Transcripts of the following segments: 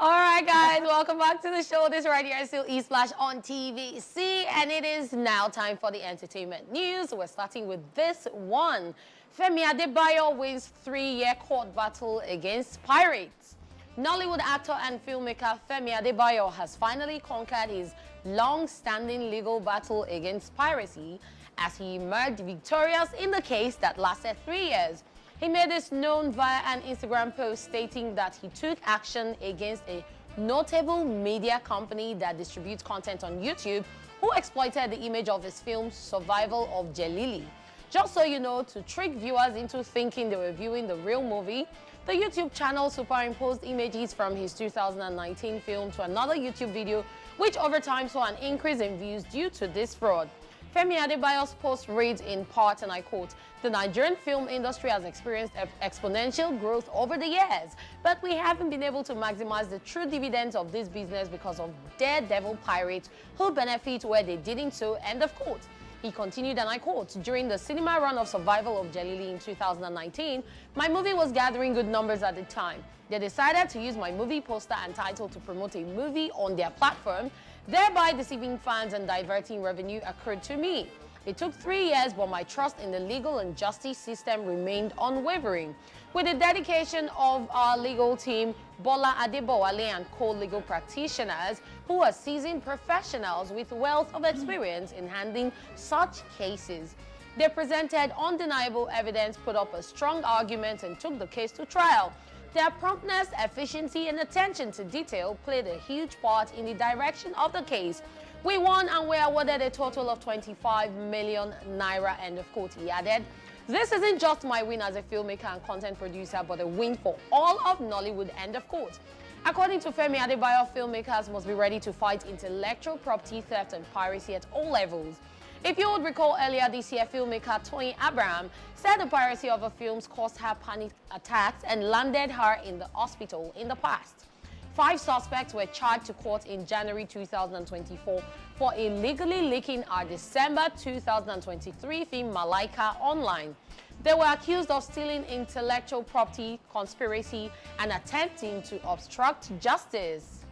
All right, guys, welcome back to the show. This right here is still Esplash on TVC, and it is now time for the entertainment news. We're starting with this one. Femi Adebayo wins 3-year court battle against pirates. Nollywood actor and filmmaker Femi Adebayo has finally conquered his long-standing legal battle against piracy as he emerged victorious in the case that lasted 3 years. He made this known via an Instagram post stating that he took action against a notable media company that distributes content on YouTube who exploited the image of his film Survival of Jelili. Just so you know, to trick viewers into thinking they were viewing the real movie, the YouTube channel superimposed images from his 2019 film to another YouTube video, which over time saw an increase in views due to this fraud. Femi Adebayo's post reads in part, and I quote, "The Nigerian film industry has experienced exponential growth over the years, but we haven't been able to maximize the true dividends of this business because of daredevil pirates who benefit where they didn't so," end of quote. He continued, and I quote, "During the cinema run of Survival of Jelili in 2019, my movie was gathering good numbers at the time. They decided to use my movie poster and title to promote a movie on their platform, thereby deceiving fans and diverting revenue accrued to me. It took 3 years, but my trust in the legal and justice system remained unwavering. With the dedication of our legal team, Bola Adebowale and co-legal practitioners, who are seasoned professionals with wealth of experience in handling such cases. They presented undeniable evidence, put up a strong argument, and took the case to trial. Their promptness, efficiency, and attention to detail played a huge part in the direction of the case. We won and were awarded a total of 25 million naira," end of quote. He added, "This isn't just my win as a filmmaker and content producer, but a win for all of Nollywood," end of quote. According to Femi Adebayo, filmmakers must be ready to fight intellectual property theft and piracy at all levels. If you would recall, earlier this year, filmmaker Tony Abraham said the piracy of her films caused her panic attacks and landed her in the hospital in the past. 5 suspects were charged to court in January 2024 for illegally leaking our December 2023 film Malaika online. They were accused of stealing intellectual property, conspiracy, and attempting to obstruct justice.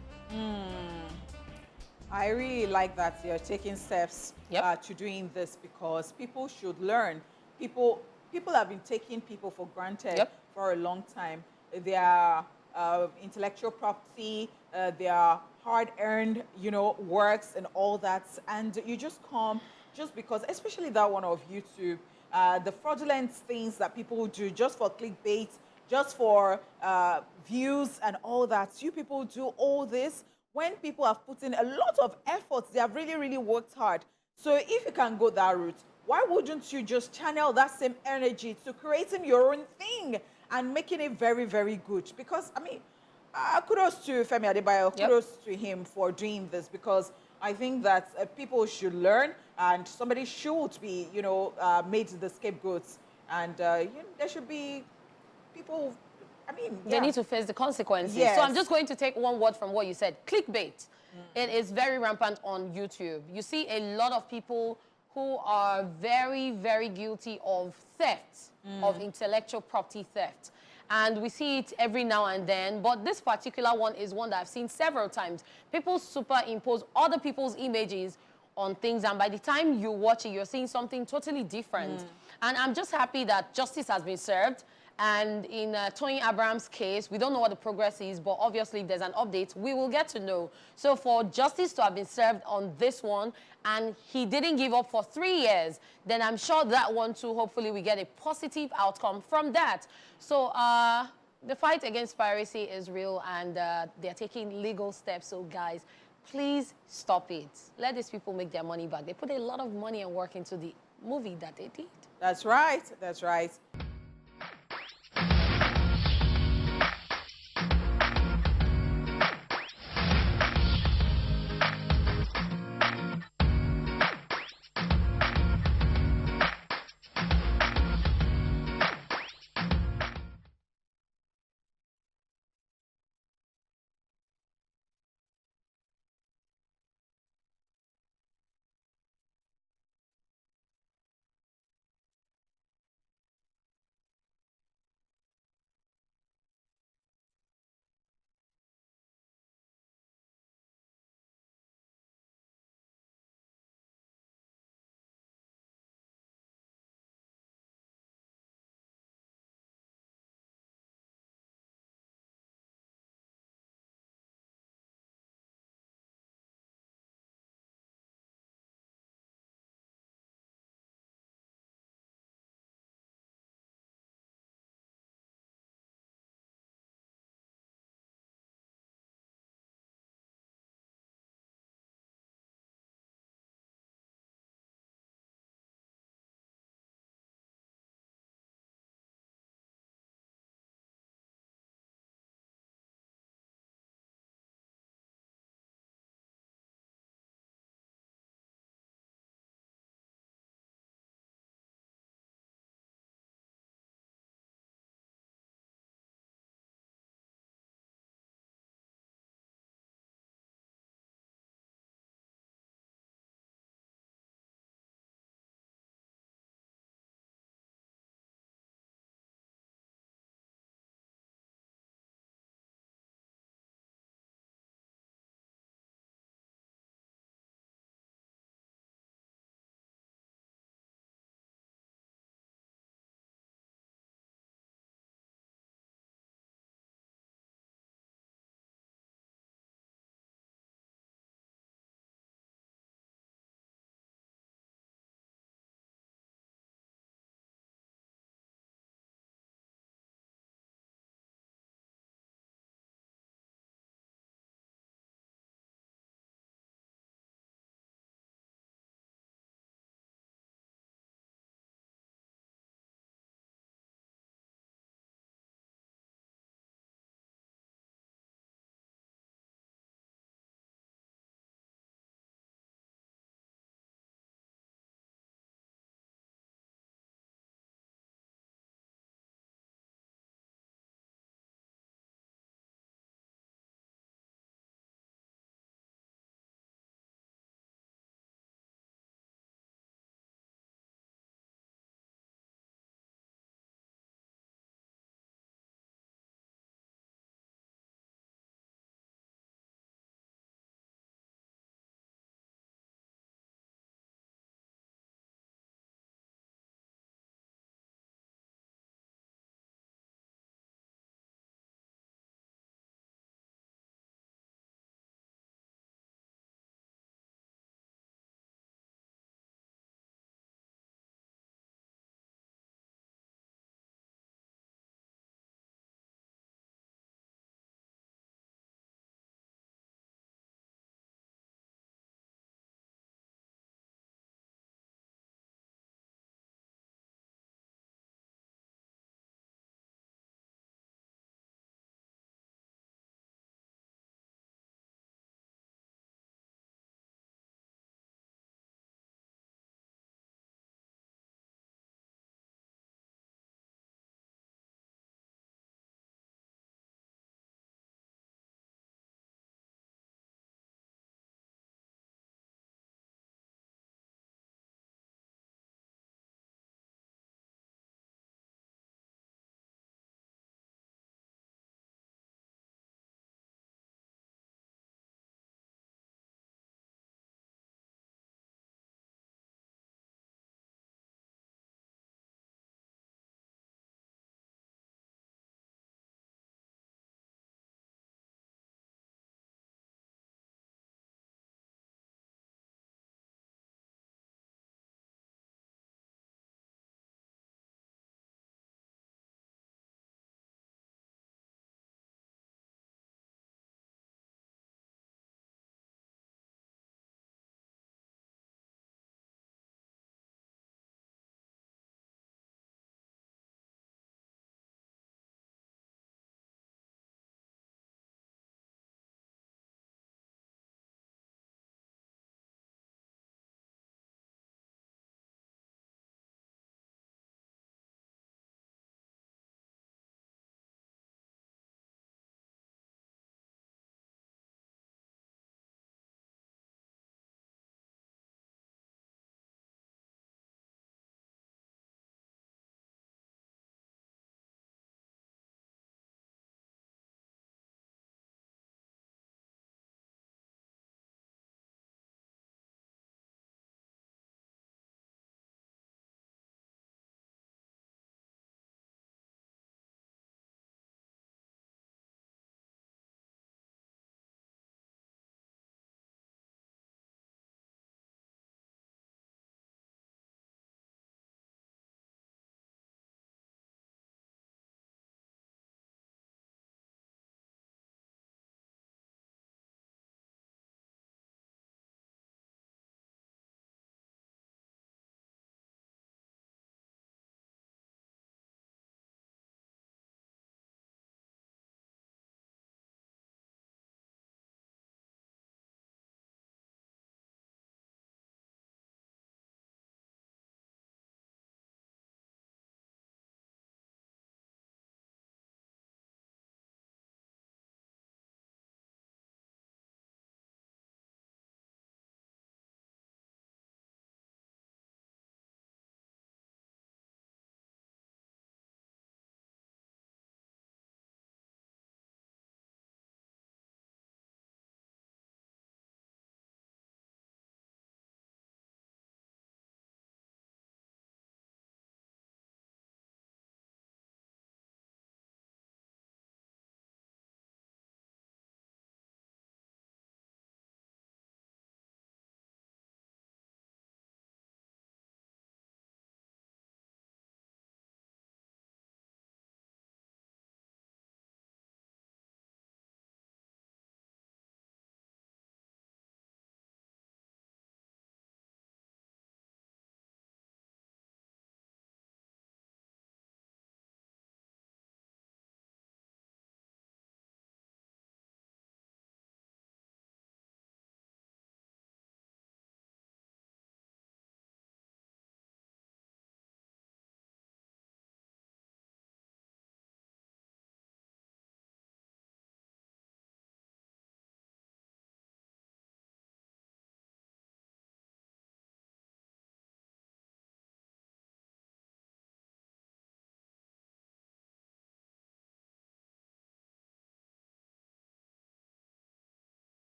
I really like that you're taking steps to doing this, because people should learn. People have been taking people for granted for a long time. Their intellectual property, their hard-earned, works and all that, and you just come just because, especially that one of YouTube, the fraudulent things that people do just for clickbait, just for views and all that. You people do all this when people have put in a lot of effort. They have really, really worked hard. So if you can go that route, why wouldn't you just channel that same energy to creating your own thing and making it very, very good? Because, I mean, kudos to Femi Adebayo, kudos to him for doing this, because I think that people should learn, and somebody should be, made the scapegoats, and there should be people. I mean, they need to face the consequences. Yes. So I'm just going to take one word from what you said. Clickbait. It is very rampant on YouTube. You see a lot of people who are very, very guilty of theft, of intellectual property theft. And we see it every now and then. But this particular one is one that I've seen several times. People superimpose other people's images on things, and by the time you watch it, you're seeing something totally different. And I'm just happy that justice has been served. And in Tony Abraham's case, we don't know what the progress is, but obviously if there's an update, we will get to know. So for justice to have been served on this one, and he didn't give up for 3 years, then I'm sure that one too, hopefully we get a positive outcome from that. So the fight against piracy is real, and they're taking legal steps. So guys, please stop it. Let these people make their money back. They put a lot of money and work into the movie that they did. That's right. That's right.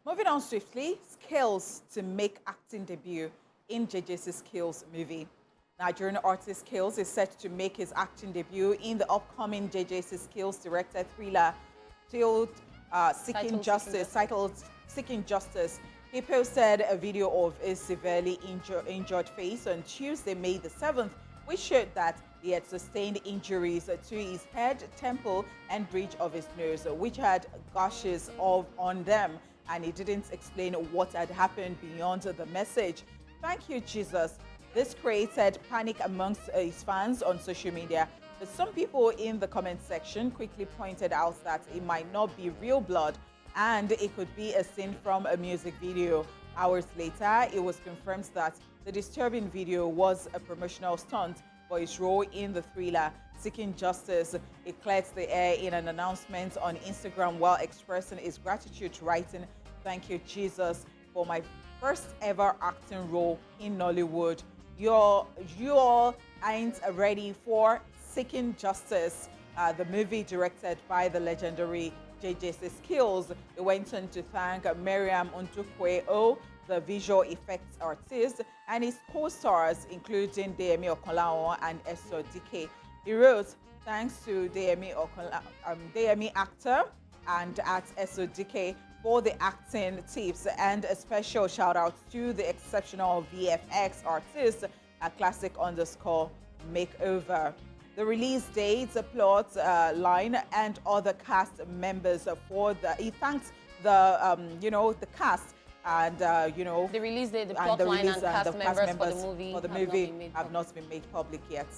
Moving on swiftly, Skills to make acting debut in JJ's Skills movie. Nigerian artist Skills is set to make his acting debut in the upcoming JJ's Skills directed thriller titled Seeking Justice. He posted a video of a severely injured face on Tuesday, May the 7th, which showed that he had sustained injuries to his head, temple, and bridge of his nose, which had gashes on them, and he didn't explain what had happened beyond the message. Thank you, Jesus. This created panic amongst his fans on social media. But some people in the comment section quickly pointed out that it might not be real blood and it could be a scene from a music video. Hours later, it was confirmed that the disturbing video was a promotional stunt for his role in the thriller Seeking Justice. He cleared the air in an announcement on Instagram while expressing his gratitude, writing, "Thank you, Jesus, for my first ever acting role in Nollywood. You all ain't ready for Seeking Justice," the movie directed by the legendary JJ's Skills. He went on to thank Miriam Ndukwe, the visual effects artist, and his co-stars, including Deyemi Okonlawon and Eso Dike. He wrote, "Thanks to Deyemi actor and at Eso Dike for the acting tips, and a special shout out to the exceptional VFX artist at Classic_Makeover." The release dates, plot line, and other cast members he thanked the cast and the release date, the plot line, and cast members for the movie have not been made public yet.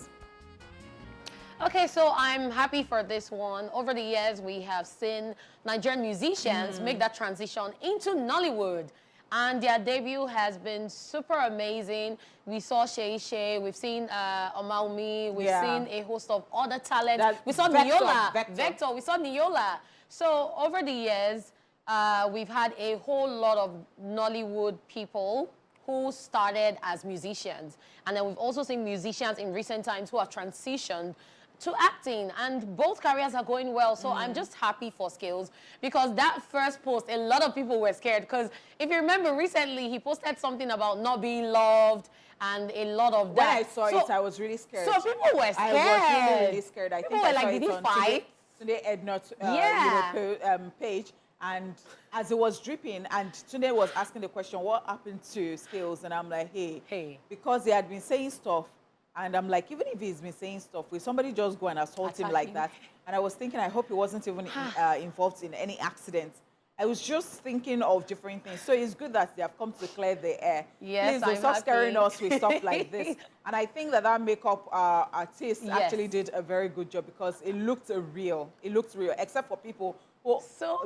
Okay, so I'm happy for this one. Over the years, we have seen Nigerian musicians make that transition into Nollywood. And their debut has been super amazing. We saw Shay Shay, we've seen Omaumi, we've seen a host of other talents. We saw Vector, we saw Niola. So over the years, we've had a whole lot of Nollywood people who started as musicians. And then we've also seen musicians in recent times who have transitioned to acting, and both careers are going well. So I'm just happy for Skills, because that first post, a lot of people were scared, because if you remember recently, he posted something about not being loved and a lot of that. When I saw it, I was really scared. So people were scared. I was really scared. I people think were I saw like, did he fight? Tunde Ednot page, and as it was dripping, and Tunde was asking the question, what happened to Skills? And I'm like, hey. Because he had been saying stuff. And I'm like, even if he's been saying stuff, will somebody just go and assault him like that? And I was thinking, I hope he wasn't even involved in any accident. I was just thinking of different things. So it's good that they have come to clear the air. Yes, please don't stop scaring us with stuff like this. And I think that makeup artist actually did a very good job, because it looked real. It looked real, except for people who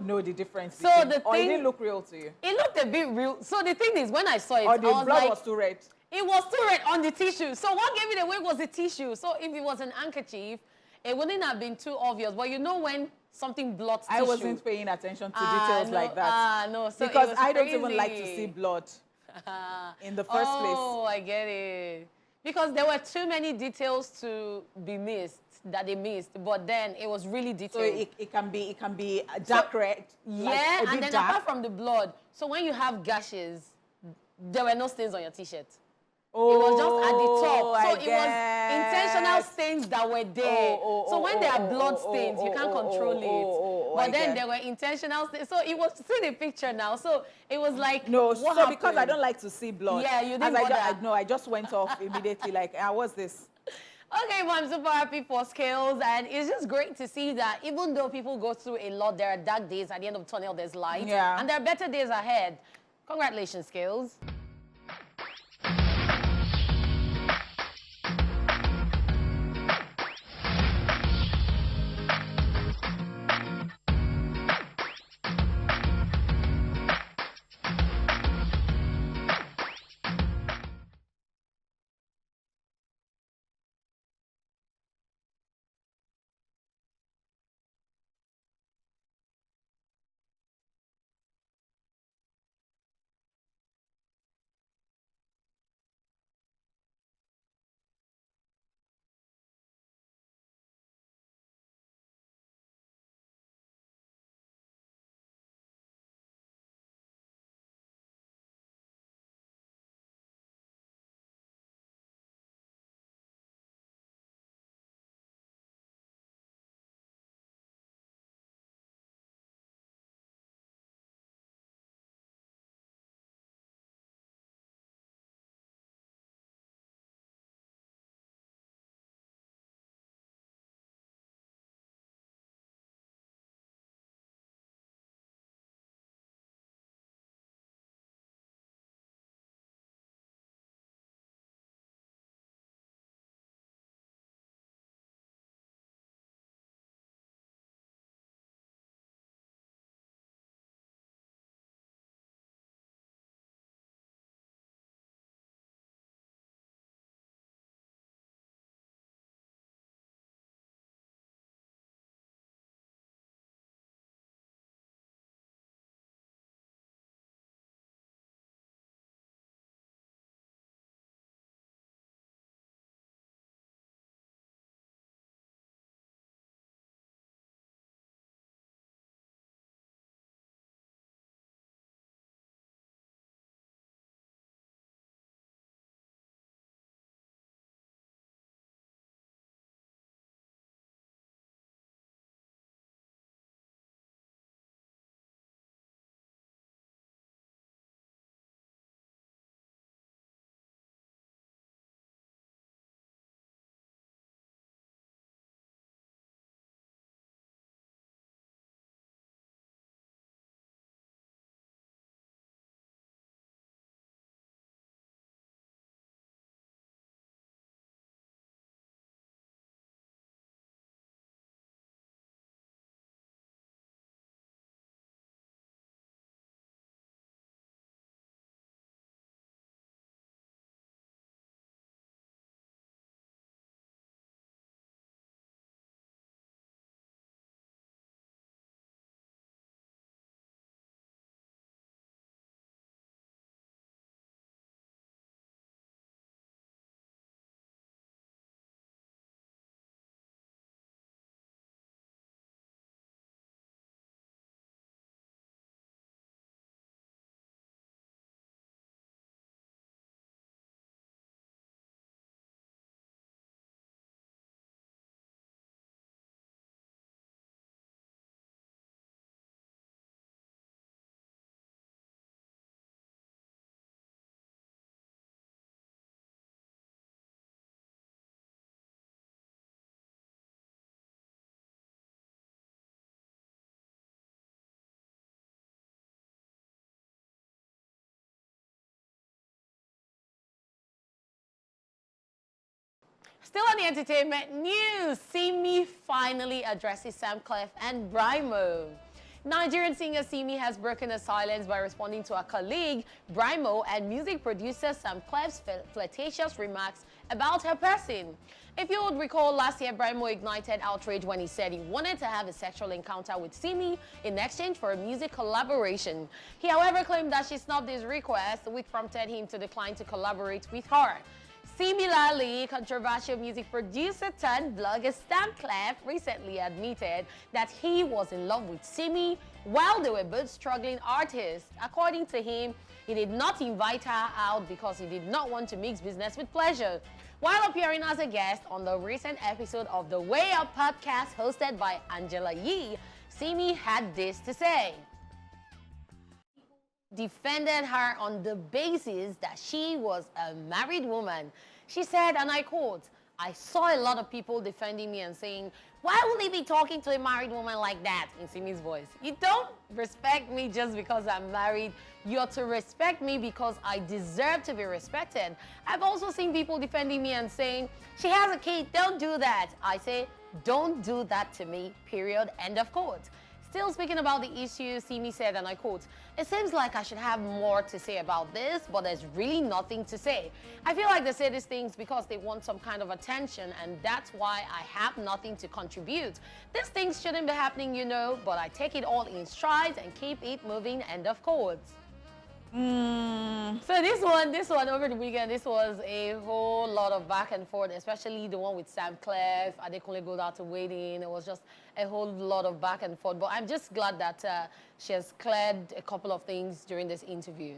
know the difference. It didn't look real to you. It looked a bit real. So the thing is, when I saw it, or the blood was too red. It was too red on the tissue. So what gave it away was the tissue. So if it was an handkerchief, it wouldn't have been too obvious. But you know when something blots tissue. I wasn't paying attention to details like that. No. So because I don't even like to see blood in the first place. Oh, I get it. Because there were too many details to be missed, that they missed. But then it was really detailed. So it can be a dark red. Yeah, like and then dark. apart from the blood, so when you have gashes, there were no stains on your t-shirt. Oh, it was just at the top. So it was intentional stains that were there. So when there are blood stains, you can't control it. But then there were intentional stains. So it was, see the picture now. So it was like, what happened? Because I don't like to see blood. Yeah, you didn't I just went off immediately like, what's this? Okay, well, I'm super happy for Skills, and it's just great to see that even though people go through a lot, there are dark days at the end of the tunnel, there's light. Yeah. And there are better days ahead. Congratulations, Skills. Still on the entertainment news, Simi finally addresses Sam Clef and Brymo. Nigerian singer Simi has broken her silence by responding to her colleague, Brymo, and music producer Sam Clef's flirtatious remarks about her person. If you would recall, last year, Brymo ignited outrage when he said he wanted to have a sexual encounter with Simi in exchange for a music collaboration. He, however, claimed that she snubbed his request, which prompted him to decline to collaborate with her. Similarly, controversial music producer turned blogger Sam Clef recently admitted that he was in love with Simi while they were both struggling artists. According to him, he did not invite her out because he did not want to mix business with pleasure. While appearing as a guest on the recent episode of the Way Up podcast hosted by Angela Yee, Simi had this to say. Defended her on the basis that she was a married woman. She said, and I quote, "I saw a lot of people defending me and saying, why would he be talking to a married woman like that?" in Simi's voice. "You don't respect me just because I'm married. You're to respect me because I deserve to be respected. I've also seen people defending me and saying, she has a kid, don't do that. I say, don't do that to me, period, end of quote." Still speaking about the issue, Simi said, and I quote, "It seems like I should have more to say about this, but there's really nothing to say. I feel like they say these things because they want some kind of attention, and that's why I have nothing to contribute. These things shouldn't be happening, you know, but I take it all in stride and keep it moving," end of quote. So this one over the weekend, this was a whole lot of back and forth, especially the one with Sam Clef. Adekunle Gold out to wade in. It was just a whole lot of back and forth. But I'm just glad that she has cleared a couple of things during this interview.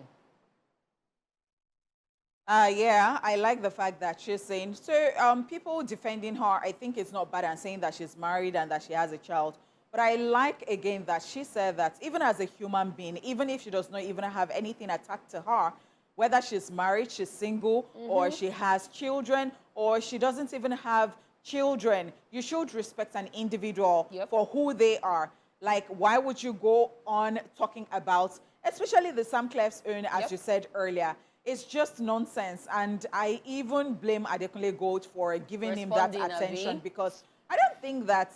Yeah, I like the fact that she's saying, so people defending her, I think it's not bad and saying that she's married and that she has a child. But I like, again, that she said that even as a human being, even if she does not even have anything attached to her, whether she's married, she's single, or she has children, or she doesn't even have children, you should respect an individual for who they are. Like, why would you go on talking about, especially the Sam Clef's own, as you said earlier, it's just nonsense. And I even blame Adekunle Gold for giving him that attention, because I don't think that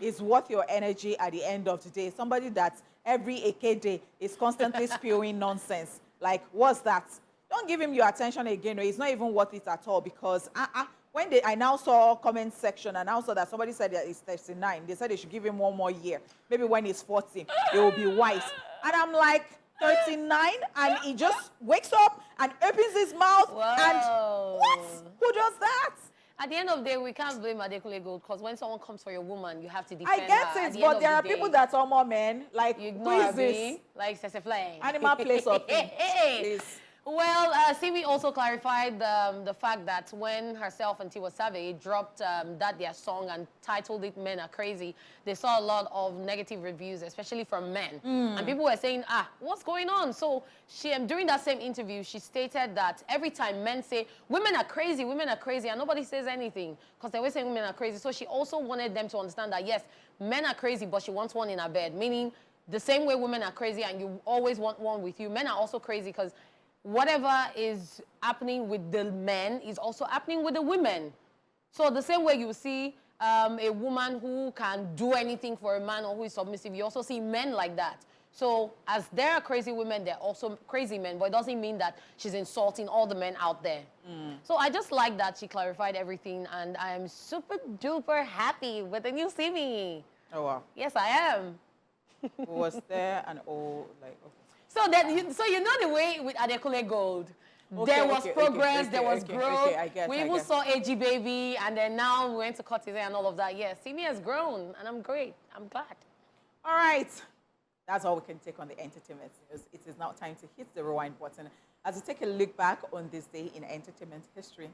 is worth your energy at the end of the day. Somebody that every AK day is constantly spewing nonsense. Like, what's that? Don't give him your attention again. It's not even worth it at all, because I now saw comment section, and I saw that somebody said that he's 39. They said they should give him 1 more year. Maybe when he's 40, it will be wise. And I'm like, 39, and he just wakes up and opens his mouth. And what? Who does that? At the end of the day, we can't blame Adekunle Gold, because when someone comes for your woman, you have to defend her. I get it, but there are people that are more men. Like, who is this? Like Sese Flame. Animal place of things. Please. Well, Simi also clarified the fact that when herself and Tiwa Savage dropped their song and titled it "Men Are Crazy," they saw a lot of negative reviews, especially from men. And people were saying, what's going on? So during that same interview, she stated that every time men say, women are crazy, and nobody says anything, because they always say women are crazy. So she also wanted them to understand that, yes, men are crazy, but she wants one in her bed, meaning the same way women are crazy and you always want one with you, men are also crazy, because whatever is happening with the men is also happening with the women. So the same way you see a woman who can do anything for a man or who is submissive, you also see men like that. So as there are crazy women, there are also crazy men, but it doesn't mean that she's insulting all the men out there. So I just like that she clarified everything, and I am super duper happy with the new Simi. Oh, wow. Yes, I am. Was there an old, like, okay. So you know the way with Adekunle Gold, there was progress, there was growth. We even saw AG Baby, and then now we went to cut his hair and all of that. Yes, Simi has grown, and I'm great. I'm glad. All right. That's all we can take on the entertainment news. It is now time to hit the rewind button as we take a look back on this day in entertainment history.